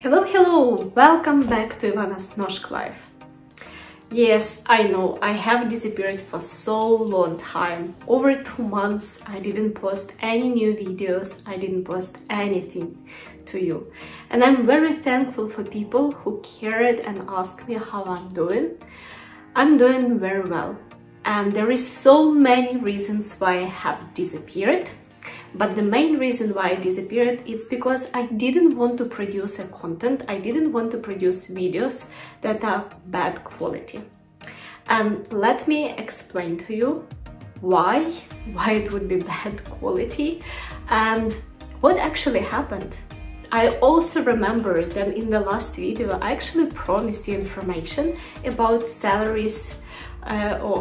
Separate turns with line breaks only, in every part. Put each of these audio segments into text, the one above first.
Hello! Welcome back to Ivanna's Norsk life. Yes, I know, I have disappeared for so long time. Over 2 months I didn't post any new videos, I didn't post anything to you. And I'm very thankful for people who cared and asked me how I'm doing. I'm doing very well. And there is so many reasons why I have disappeared. But the main reason why I disappeared is because I didn't want to produce a content, I didn't want to produce videos that are bad quality. And let me explain to you why it would be bad quality and what actually happened. I also remember that in the last video I actually promised you information about salaries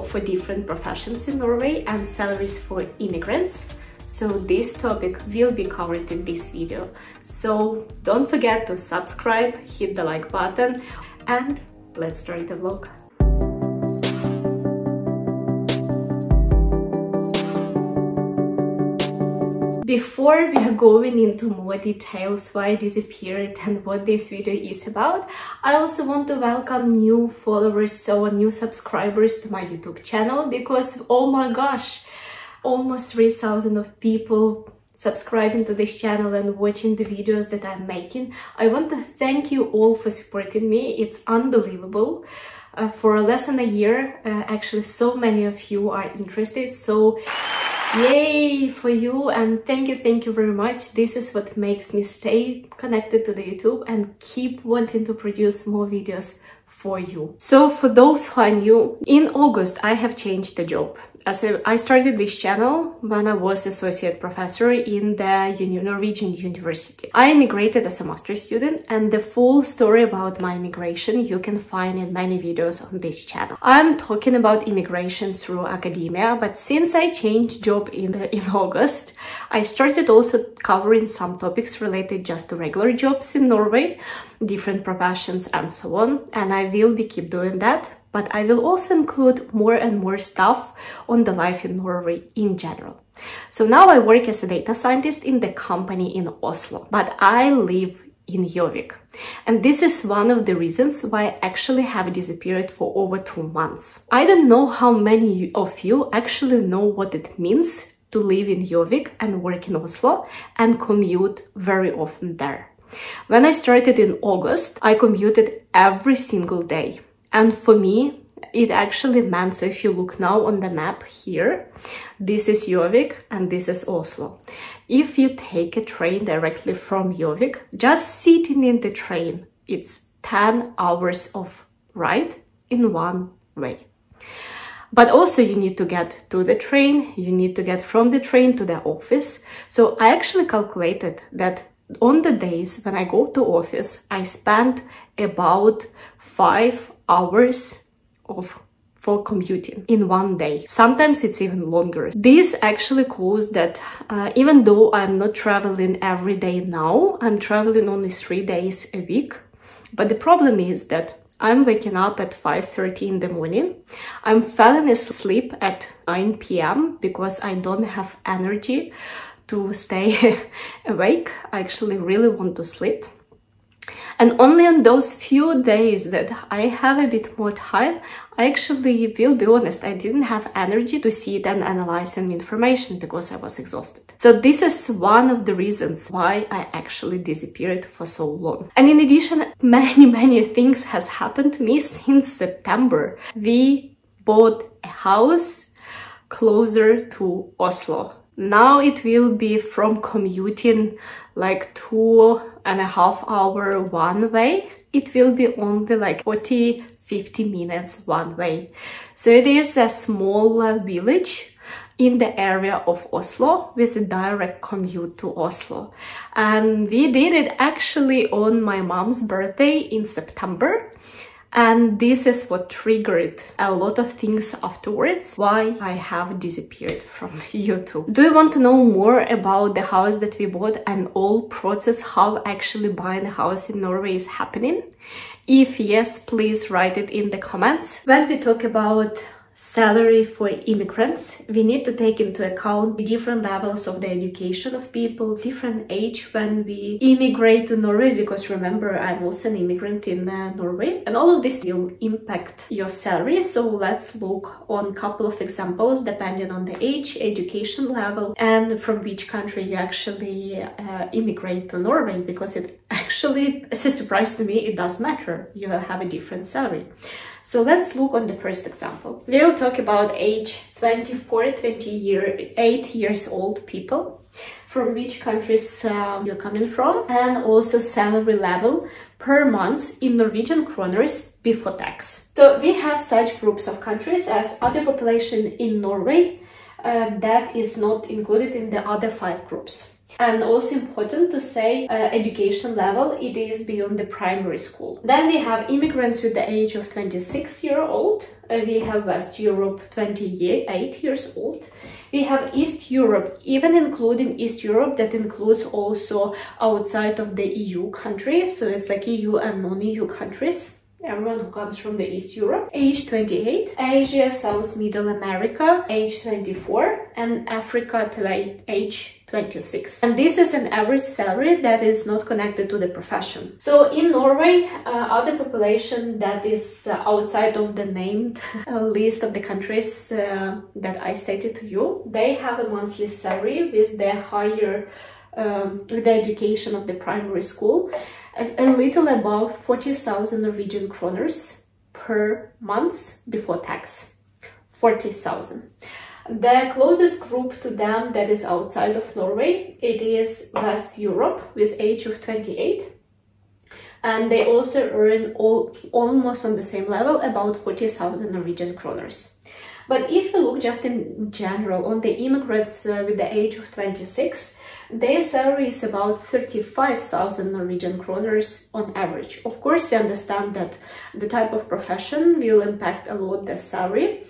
for different professions in Norway and salaries for immigrants. So this topic will be covered in this video. So don't forget to subscribe, hit the like button, and let's start the vlog. Before we are going into more details why I disappeared and what this video is about, I also want to welcome new followers or new subscribers to my YouTube channel because, oh my gosh, almost 3,000 of people subscribing to this channel and watching the videos that I'm making. I want to thank you all for supporting me. It's unbelievable. For less than a year, actually so many of you are interested. So yay for you and thank you very much. This is what makes me stay connected to the YouTube and keep wanting to produce more videos for you. So for those who are new, in August I have changed the job. I started this channel when I was associate professor in the Norwegian university. I immigrated as a master's student, and the full story about my immigration you can find in many videos on this channel. I'm talking about immigration through academia, but since I changed job in August, I started also covering some topics related just to regular jobs in Norway, different professions and so on, and I will keep doing that. But I will also include more and more stuff on the life in Norway in general. So now I work as a data scientist in the company in Oslo, but I live in Gjøvik. And this is one of the reasons why I actually have disappeared for over 2 months. I don't know how many of you actually know what it means to live in Gjøvik and work in Oslo and commute very often there. When I started in August, I commuted every single day. And for me, it actually meant, so if you look now on the map here, this is Gjøvik and this is Oslo. If you take a train directly from Gjøvik, just sitting in the train, it's 10 hours of ride in one way. But also you need to get to the train, you need to get from the train to the office. So I actually calculated that on the days when I go to office, I spend about 5 hours for commuting in one day. Sometimes it's even longer. This actually caused that even though I'm not traveling every day now, I'm traveling only 3 days a week. But the problem is that I'm waking up at 5:30 in the morning. I'm falling asleep at 9 p.m. because I don't have energy to stay awake. I actually really want to sleep. And only on those few days that I have a bit more time, I actually will be honest, I didn't have energy to sit and analyze some information because I was exhausted. So this is one of the reasons why I actually disappeared for so long. And in addition, many things has happened to me since September. We bought a house closer to Oslo. Now it will be from commuting like 2.5 hours one way. It will be only like 40-50 minutes one way. So it is a small village in the area of Oslo with a direct commute to Oslo. And we did it actually on my mom's birthday in September. And this is what triggered a lot of things afterwards, why I have disappeared from YouTube. Do you want to know more about the house that we bought and all process, how actually buying a house in Norway is happening? If yes, please write it in the comments. When we talk about salary for immigrants, we need to take into account the different levels of the education of people, different age when we immigrate to Norway, because remember, I'm also an immigrant in Norway, and all of this will impact your salary. So let's look on a couple of examples depending on the age, education level, and from which country you actually immigrate to Norway, because it actually, it's a surprise to me, it does matter. You will have a different salary. So let's look on the first example. We'll talk about age 28 years old people, from which countries you're coming from, and also salary level per month in Norwegian kroners before tax. So we have such groups of countries as other population in Norway that is not included in the other 5 groups. And also important to say education level, it is beyond the primary school. Then we have immigrants with the age of 26-year-old. We have West Europe 28 years old. We have East Europe, even including East Europe, that includes also outside of the EU country. So it's like EU and non-EU countries. Everyone who comes from the East Europe. Age 28. Asia, South Middle America, age 24. And Africa to age 26. And this is an average salary that is not connected to the profession. So in Norway, other population that is outside of the named list of the countries that I stated to you, they have a monthly salary with the higher, with the education of the primary school, a little above 40,000 Norwegian kroners per month before tax. 40,000. The closest group to them that is outside of Norway, it is West Europe with age of 28. And they also earn almost on the same level, about 40,000 Norwegian kroners. But if you look just in general on the immigrants with the age of 26, their salary is about 35,000 Norwegian kroners on average. Of course, you understand that the type of profession will impact a lot the salary.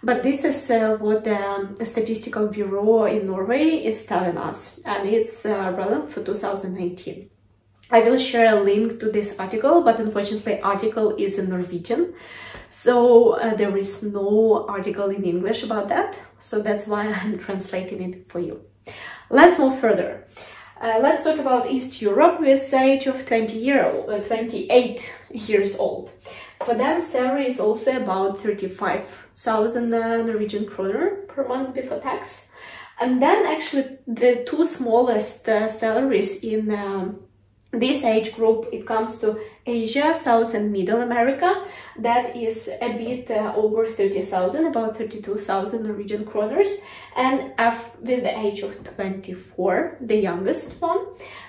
But this is what the Statistical Bureau in Norway is telling us, and it's relevant for 2019. I will share a link to this article, but unfortunately article is in Norwegian, so there is no article in English about that, so that's why I'm translating it for you. Let's move further. Let's talk about East Europe with age of 28 years old. For them, salary is also about 35,000 Norwegian kroner per month before tax. And then actually the 2 smallest salaries in this age group, it comes to Asia, South and Middle America. That is a bit over 30,000, about 32,000 Norwegian kroners. And with the age of 24, the youngest one.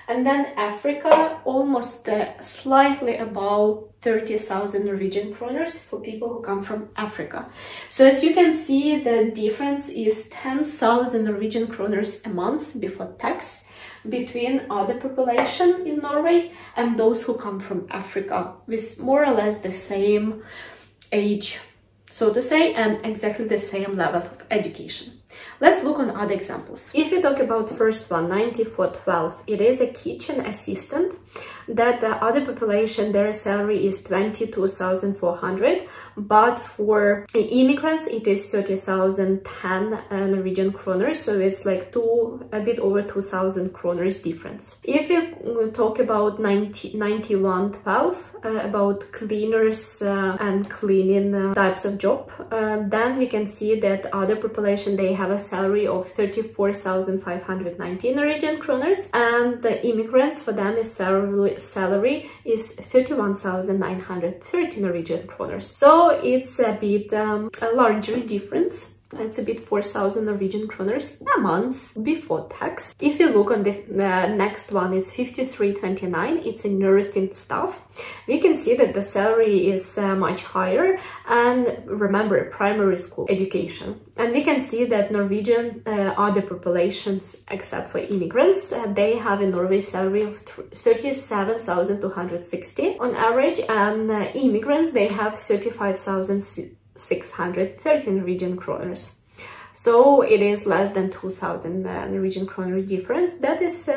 And then Africa, almost slightly above 30,000 Norwegian kroners for people who come from Africa. So as you can see, the difference is 10,000 Norwegian kroners a month before tax between other population in Norway and those who come from Africa, with more or less the same age, so to say, and exactly the same level of education. Let's look on other examples. If you talk about first one, 9412, it is a kitchen assistant. That the other population, their salary is 22,400, but for immigrants it is 30,010 Norwegian kroners, so it's like a bit over 2,000 kroners difference. If you talk about 9112, about cleaners and cleaning types of job, then we can see that other population, they have a salary of 34,519 Norwegian kroners, and the immigrants, for them is salary is 31,930 Norwegian kroners. So it's a bit a larger difference. It's a bit 4,000 Norwegian kroners a month before tax. If you look on the next one, it's 5329. It's a nursing staff. We can see that the salary is much higher, and remember, primary school education. And we can see that Norwegian other populations, except for immigrants, they have a Norway salary of 37,260 on average, and immigrants, they have 35,613 Norwegian kroners. So it is less than 2,000 Norwegian kroner difference. That is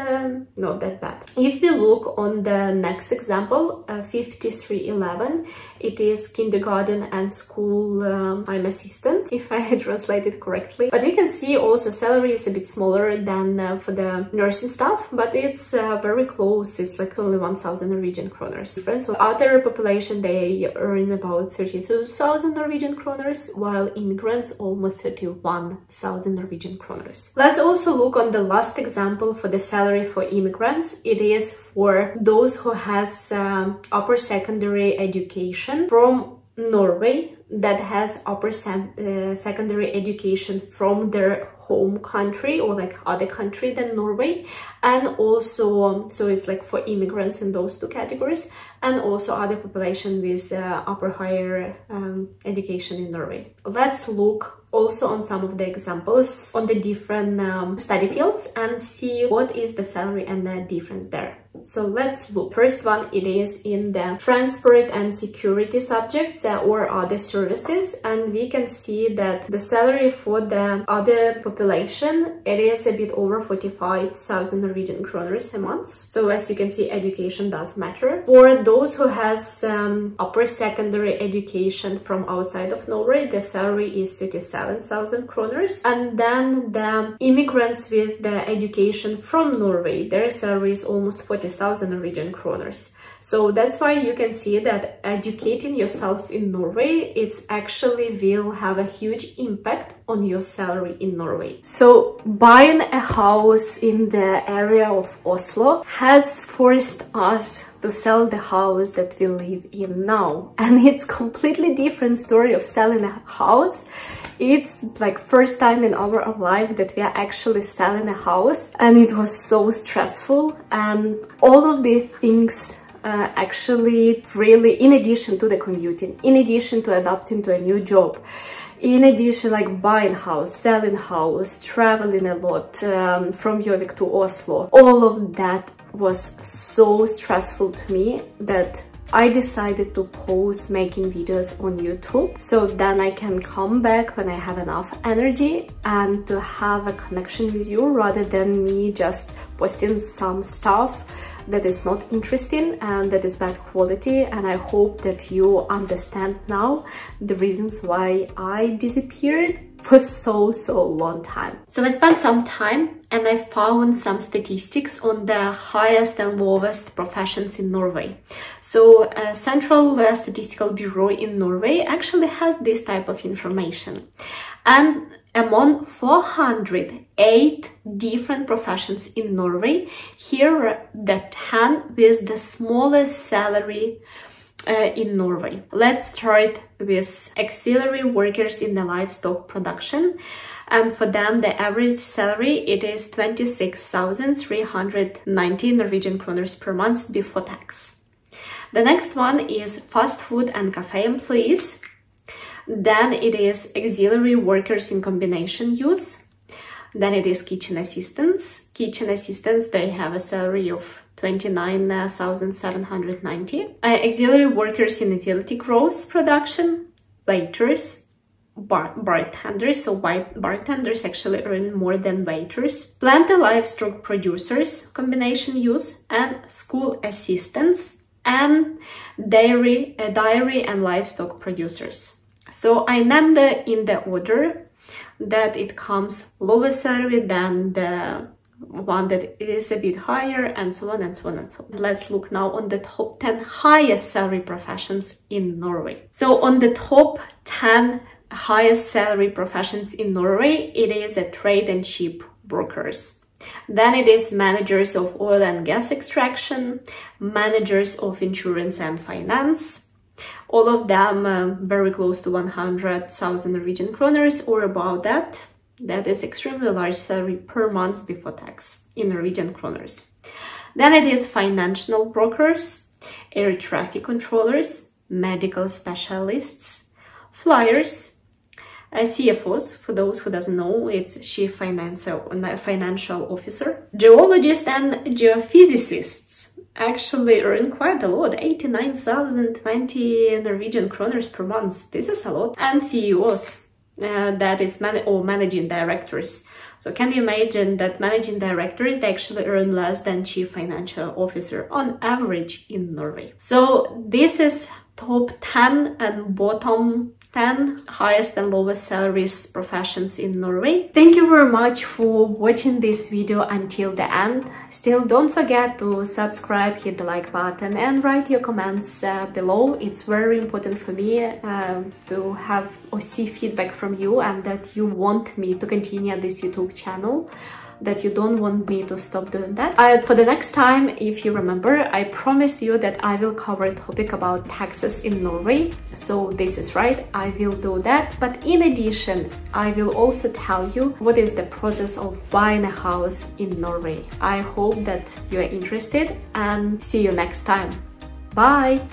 not that bad. If we look on the next example, 5311, it is kindergarten and school time assistant, if I translate it correctly. But you can see also salary is a bit smaller than for the nursing staff, but it's very close. It's like only 1,000 Norwegian kroners difference. So other population, they earn about 32,000 Norwegian kroners, while immigrants almost 31,000 Norwegian kroners. Let's also look on the last example for the salary for immigrants. It is for those who has upper secondary education from Norway, that has upper secondary education from their home country or like other country than Norway, and also so it's like for immigrants in those two categories, and also other population with upper higher education in Norway. Let's look also on some of the examples on the different study fields and see what is the salary and the difference there. So let's look. First one, it is in the transport and security subjects or other services, and we can see that the salary for the other population, it is a bit over 45,000 Norwegian kroners a month. So as you can see, education does matter. For those who has upper secondary education from outside of Norway, the salary is 37,000 kroners. And then the immigrants with the education from Norway, their salary is almost 40,000 Norwegian kroners. So that's why you can see that educating yourself in Norway, it's actually will have a huge impact on your salary in Norway. So buying a house in the area of Oslo has forced us to sell the house that we live in now. And it's completely different story of selling a house. It's like first time in our life that we are actually selling a house, and it was so stressful, and all of the things actually really, in addition to the commuting, in addition to adapting to a new job, in addition like buying house, selling house, traveling a lot from Gjøvik to Oslo, all of that was so stressful to me that I decided to pause making videos on YouTube, so then I can come back when I have enough energy and to have a connection with you, rather than me just posting some stuff that is not interesting and that is bad quality. And I hope that you understand now the reasons why I disappeared for so long time. So I spent some time and I found some statistics on the highest and lowest professions in Norway. So Central Statistical Bureau in Norway actually has this type of information. And among 408 different professions in Norway, here are the 10 with the smallest salary in Norway. Let's start with auxiliary workers in the livestock production. And for them, the average salary, it is 26,390 Norwegian kroners per month before tax. The next one is fast food and cafe employees. Then it is auxiliary workers in combination use. Then it is kitchen assistants. Kitchen assistants, they have a salary of 29,790. Auxiliary workers in utility gross production, waiters, bartenders. So bartenders actually earn more than waiters. Plant and livestock producers, combination use, and school assistants, and dairy and livestock producers. So I named it in the order that it comes lower salary than the one that is a bit higher, and so on and so on and so on. Let's look now on the top 10 highest salary professions in Norway. So on the top 10 highest salary professions in Norway, it is a trade and ship brokers. Then it is managers of oil and gas extraction, managers of insurance and finance. All of them very close to 100,000 Norwegian kroners or about that. That is extremely large salary per month before tax in Norwegian kroners. Then it is financial brokers, air traffic controllers, medical specialists, flyers, CFOs, for those who doesn't know, it's Chief Financial Officer, geologists and geophysicists. Actually earn quite a lot, 89,020 Norwegian kroners per month. This is a lot. And CEOs. that is managing directors. So can you imagine that managing directors, they actually earn less than chief financial officer on average in Norway. So this is top 10 and bottom 10 highest and lowest salaries professions in Norway. Thank you very much for watching this video until the end. Still, don't forget to subscribe, hit the like button and write your comments below. It's very important for me to have or see feedback from you, and that you want me to continue this YouTube channel, that you don't want me to stop doing that. For the next time, if you remember, I promised you that I will cover a topic about taxes in Norway. So this is right, I will do that. But in addition, I will also tell you what is the process of buying a house in Norway. I hope that you are interested, and see you next time. Bye!